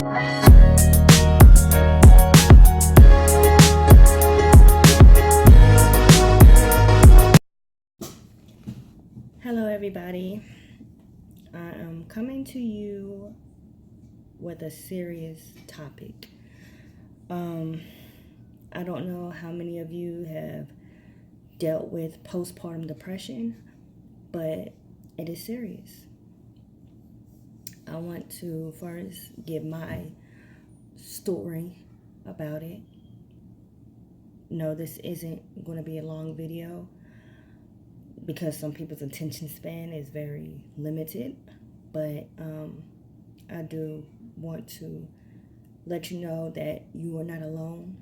Hello everybody, I am coming to you with a serious topic. I don't know how many of you have dealt with postpartum depression, but it is serious. I want to first give my story about it. No, this isn't going to be a long video because some people's attention span is very limited, but I do want to let you know that you are not alone.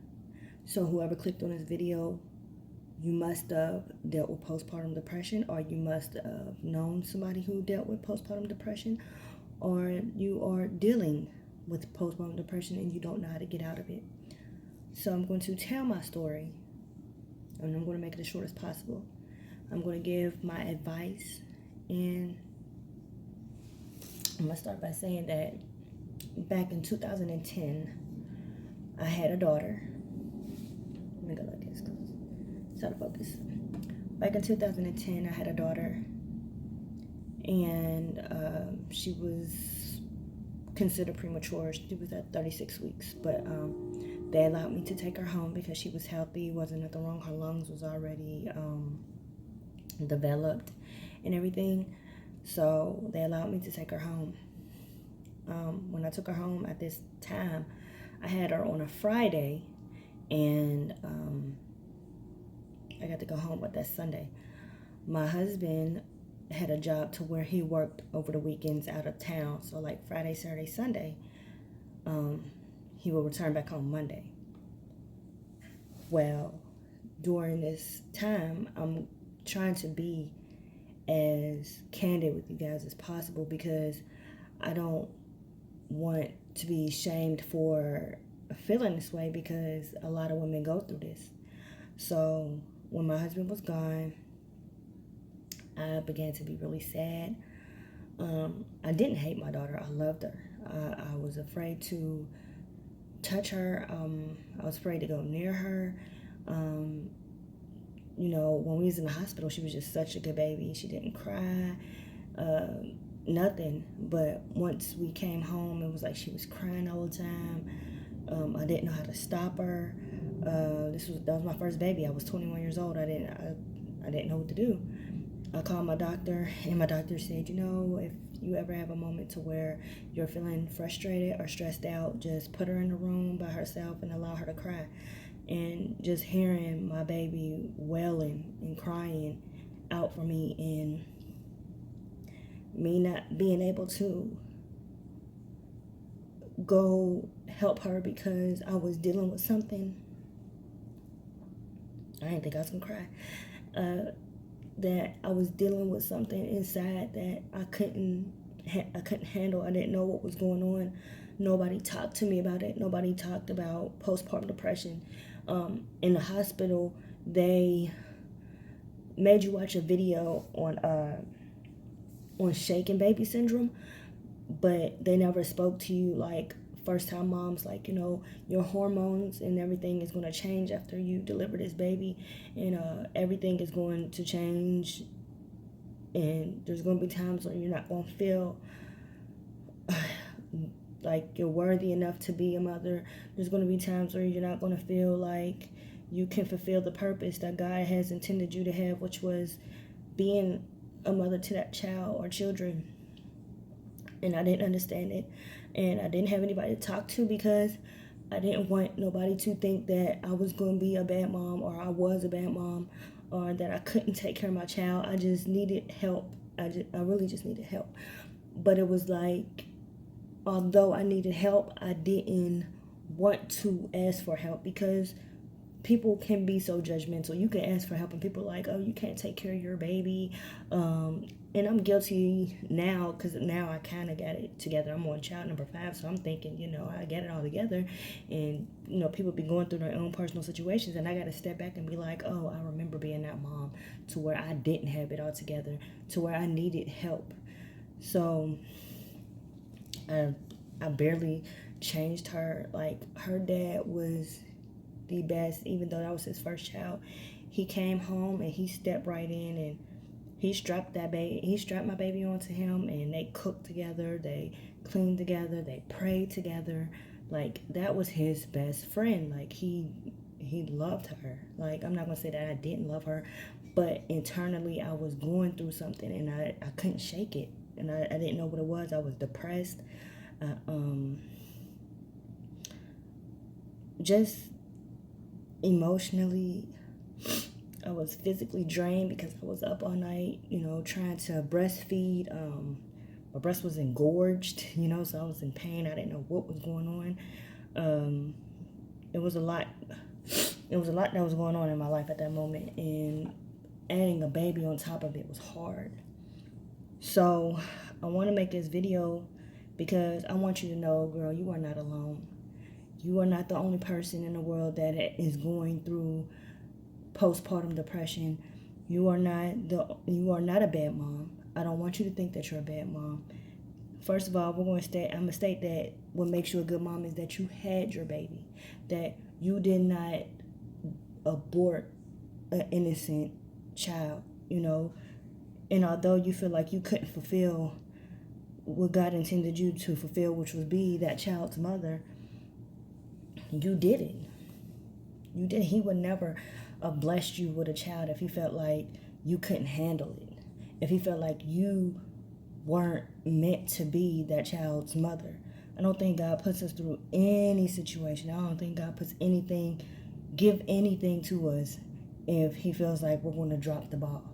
So whoever clicked on this video, you must have dealt with postpartum depression, or you must have known somebody who dealt with postpartum depression, or you are dealing with postpartum depression and you don't know how to get out of it. So I'm going to tell my story, and I'm going to make it as short as possible. I'm going to give my advice, and I'm going to start by saying that back in 2010, I had a daughter. Let me go like this, because it's out of focus. Back in 2010, I had a daughter, and she was considered premature. She was at 36 weeks, but they allowed me to take her home because she was healthy, wasn't nothing wrong. Her lungs was already developed and everything, so they allowed me to take her home. When I took her home at this time, I had her on a Friday, and I got to go home with that Sunday. My husband had a job to where he worked over the weekends out of town, so like Friday, Saturday, Sunday, he will return back home Monday. Well, during this time, I'm trying to be as candid with you guys as possible because I don't want to be shamed for feeling this way, because a lot of women go through this. So when my husband was gone, I began to be really sad. I didn't hate my daughter. I loved her. I was afraid to touch her. I was afraid to go near her. You know, when we was in the hospital, she was just such a good baby. She didn't cry, nothing. But once we came home, it was like she was crying all the time. I didn't know how to stop her. That was my first baby. I was 21 years old. I didn't know what to do. I called my doctor, and my doctor said, you know, if you ever have a moment to where you're feeling frustrated or stressed out, just put her in the room by herself and allow her to cry. And just hearing my baby wailing and crying out for me, and me not being able to go help her because I was dealing with something. I didn't think I was gonna cry. That I was dealing with something inside that I couldn't handle. I didn't know what was going on. Nobody talked to me about it. Nobody talked about postpartum depression. In the hospital, they made you watch a video on shaken baby syndrome, but they never spoke to you like first time moms, like, you know, your hormones and everything is going to change after you deliver this baby, and everything is going to change, and there's going to be times when you're not going to feel like you're worthy enough to be a mother. There's going to be times where you're not going to feel like you can fulfill the purpose that God has intended you to have, which was being a mother to that child or children. And I didn't understand it, and I didn't have anybody to talk to because I didn't want nobody to think that I was going to be a bad mom, or I was a bad mom, or that I couldn't take care of my child. I just needed help. I really just needed help. But it was like, although I needed help, I didn't want to ask for help because people can be so judgmental. You can ask for help and people are like, oh, you can't take care of your baby. And I'm guilty now because now I kind of got it together. I'm on child number 5, so I'm thinking, you know, I got it all together. And, you know, people be going through their own personal situations, and I got to step back and be like, oh, I remember being that mom to where I didn't have it all together, to where I needed help. So I barely changed her. Like, her dad was the best, even though that was his first child. He came home and he stepped right in and he strapped my baby onto him, and they cooked together, they cleaned together, they prayed together. Like, that was his best friend. Like, he loved her. Like, I'm not gonna say that I didn't love her, but internally I was going through something and I couldn't shake it, and I didn't know what it was. I was depressed. Just emotionally, I was physically drained because I was up all night, trying to breastfeed. My breast was engorged, so I was in pain. I didn't know what was going on. It was a lot. It was a lot that was going on in my life at that moment, and adding a baby on top of it was hard. So I want to make this video because I want you to know, girl, you are not alone. You are not the only person in the world that is going through postpartum depression. You are not a bad mom. I don't want you to think that you're a bad mom. First of all, I'm going to state that what makes you a good mom is that you had your baby, that you did not abort an innocent child, and although you feel like you couldn't fulfill what God intended you to fulfill, which would be that child's mother, you did it. You did. He would never have blessed you with a child if he felt like you couldn't handle it, if he felt like you weren't meant to be that child's mother. I don't think God puts us through any situation. I don't think God puts give anything to us if he feels like we're going to drop the ball.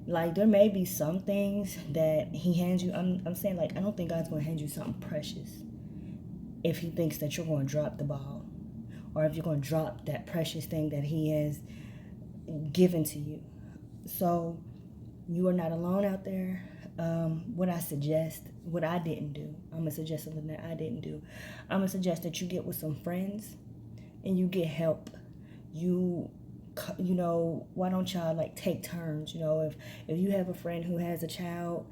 Like, there may be some things that he hands you. I'm saying, like, I don't think God's going to hand you something precious if he thinks that you're going to drop the ball, or if you're going to drop that precious thing that he has given to you. So you are not alone out there. What I didn't do, I'm going to suggest something that I didn't do. I'm going to suggest that you get with some friends and you get help. Why don't y'all, like, take turns? If you have a friend who has a child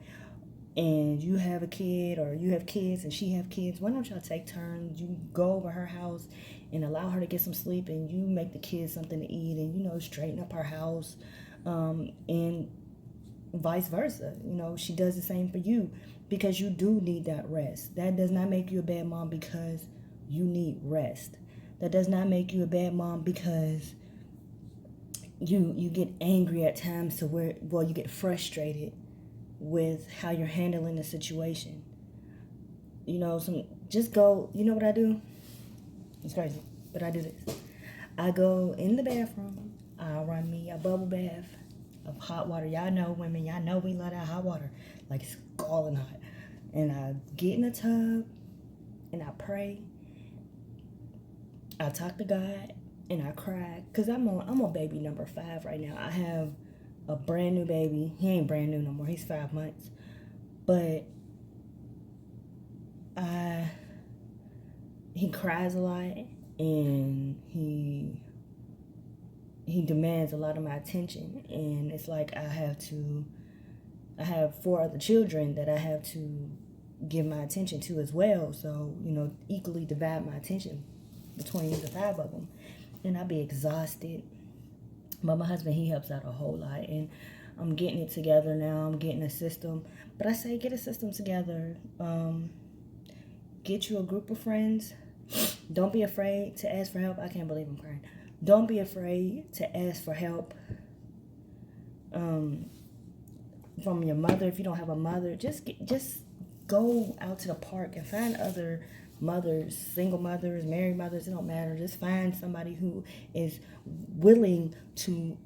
and you have a kid, or you have kids and she have kids, why don't y'all take turns? You go over her house and allow her to get some sleep, and you make the kids something to eat, and straighten up her house, and vice versa. She does the same for you, because you do need that rest. That does not make you a bad mom because you need rest. That does not make you a bad mom because you get angry at times to where, you get frustrated with how you're handling the situation. Just go, you know what I do? It's crazy, but I do this. I go in the bathroom, I'll run me a bubble bath of hot water. Y'all know women, y'all know we love that hot water. Like, it's scalding hot. And I get in the tub and I pray. I talk to God and I cry. Because I'm on baby number 5 right now. I have a brand new baby. He ain't brand new no more. He's 5 months. But he cries a lot, and he demands a lot of my attention. And it's like I have 4 other children that I have to give my attention to as well. So, equally divide my attention between the 5 of them. And I'll be exhausted. But my husband, he helps out a whole lot. And I'm getting it together now. I'm getting a system. But I say, get a system together. Get you a group of friends. Don't be afraid to ask for help. I can't believe I'm crying. Don't be afraid to ask for help from your mother. If you don't have a mother, just go out to the park and find other mothers, single mothers, married mothers. It don't matter. Just find somebody who is willing to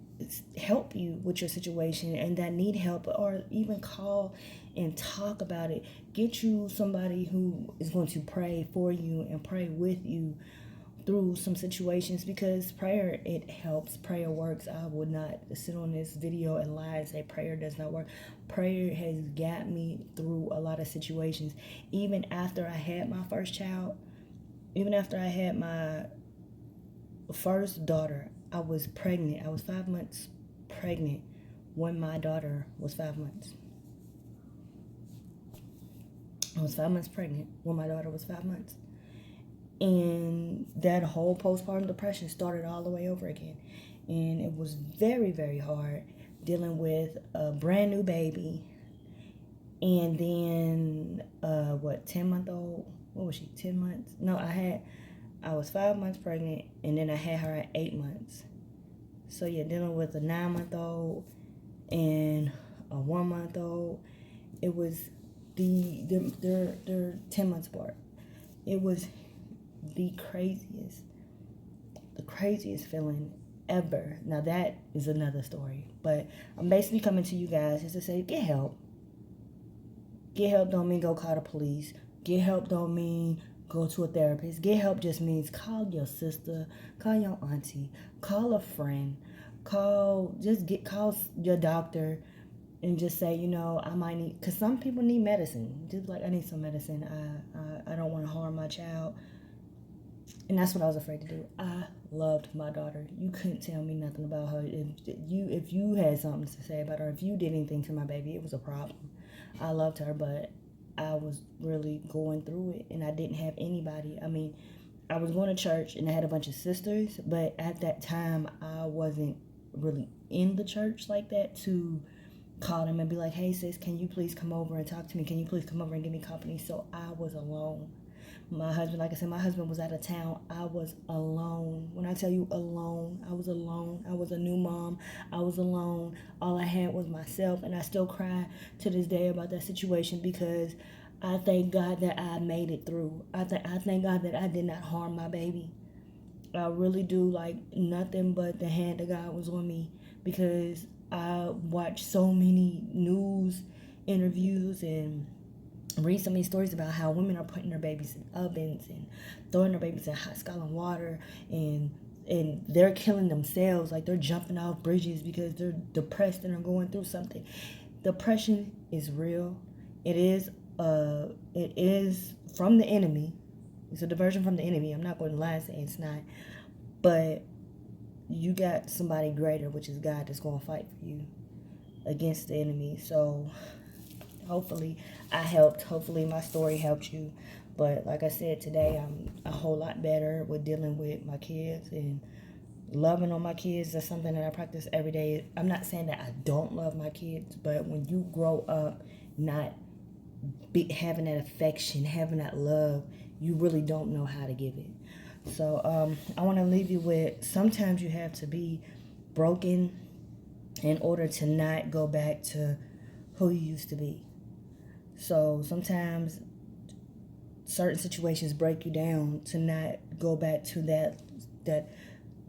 help you with your situation and that need help, or even call and talk about it. Get you somebody who is going to pray for you and pray with you through some situations, because prayer, it helps. Prayer works. I would not sit on this video and lie and say prayer does not work. Prayer has got me through a lot of situations. Even after I had my first child, even after I had my first daughter, I was pregnant. I was 5 months pregnant when my daughter was 5 months. I was 5 months pregnant when my daughter was 5 months. And that whole postpartum depression started all the way over again. And it was very, very hard dealing with a brand new baby. And then, 10-month-old? What was she, 10 months? No, I was 5 months pregnant, and then I had her at 8 months. So, yeah, dealing with a 9-month-old and a 1-month-old. It was they're 10 months apart. It was the craziest feeling ever. Now that is another story, but I'm basically coming to you guys just to say, get help. Get help don't mean go call the police. Get help don't mean go to a therapist. Get help just means call your sister, call your auntie, call a friend, call your doctor, and just say, I might need, because some people need medicine. Just like, I need some medicine. I don't want to harm my child. And that's what I was afraid to do. I loved my daughter. You couldn't tell me nothing about her. If you had something to say about her, if you did anything to my baby, it was a problem. I loved her, but I was really going through it, and I didn't have anybody. I mean, I was going to church, and I had a bunch of sisters, but at that time, I wasn't really in the church like that to call them and be like, hey, sis, can you please come over and talk to me? Can you please come over and give me company? So I was alone. My husband, like I said, my husband was out of town. I was alone. When I tell you alone, I was alone. I was a new mom. I was alone. All I had was myself, and I still cry to this day about that situation because I thank God that I made it through. I thank God that I did not harm my baby. I really do. Like, nothing but the hand of God was on me because I watched so many news interviews and read so many stories about how women are putting their babies in ovens and throwing their babies in hot scalding water, and they're killing themselves. Like, they're jumping off bridges because they're depressed and are going through something. Depression is real. It is from the enemy. It's a diversion from the enemy. I'm not going to lie and say it's not. But you got somebody greater, which is God, that's going to fight for you against the enemy. So hopefully I helped. Hopefully my story helped you. But like I said, today I'm a whole lot better with dealing with my kids and loving on my kids. That's something that I practice every day. I'm not saying that I don't love my kids, but when you grow up not having that affection, having that love, you really don't know how to give it. So I want to leave you with, sometimes you have to be broken in order to not go back to who you used to be. So sometimes certain situations break you down to not go back to that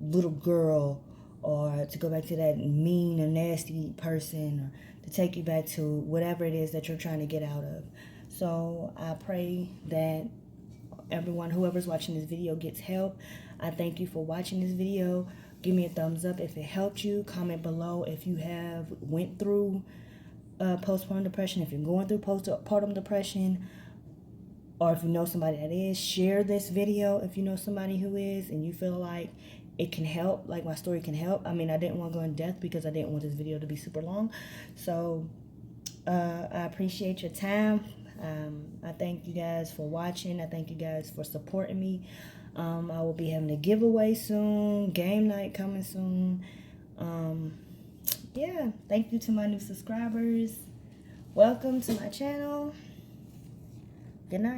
little girl, or to go back to that mean or nasty person, or to take you back to whatever it is that you're trying to get out of. So I pray that everyone, whoever's watching this video, gets help. I thank you for watching this video. Give me a thumbs up if it helped you. Comment below if you have went through postpartum depression, if you're going through postpartum depression, or if you know somebody that is. Share this video if you know somebody who is and you feel like it can help, like my story can help. I mean, I didn't want to go in depth because I didn't want this video to be super long. So I appreciate your time. I thank you guys for watching. I thank you guys for supporting me. I will be having a giveaway soon. Game night coming soon. Yeah, thank you to my new subscribers. Welcome to my channel. Good night.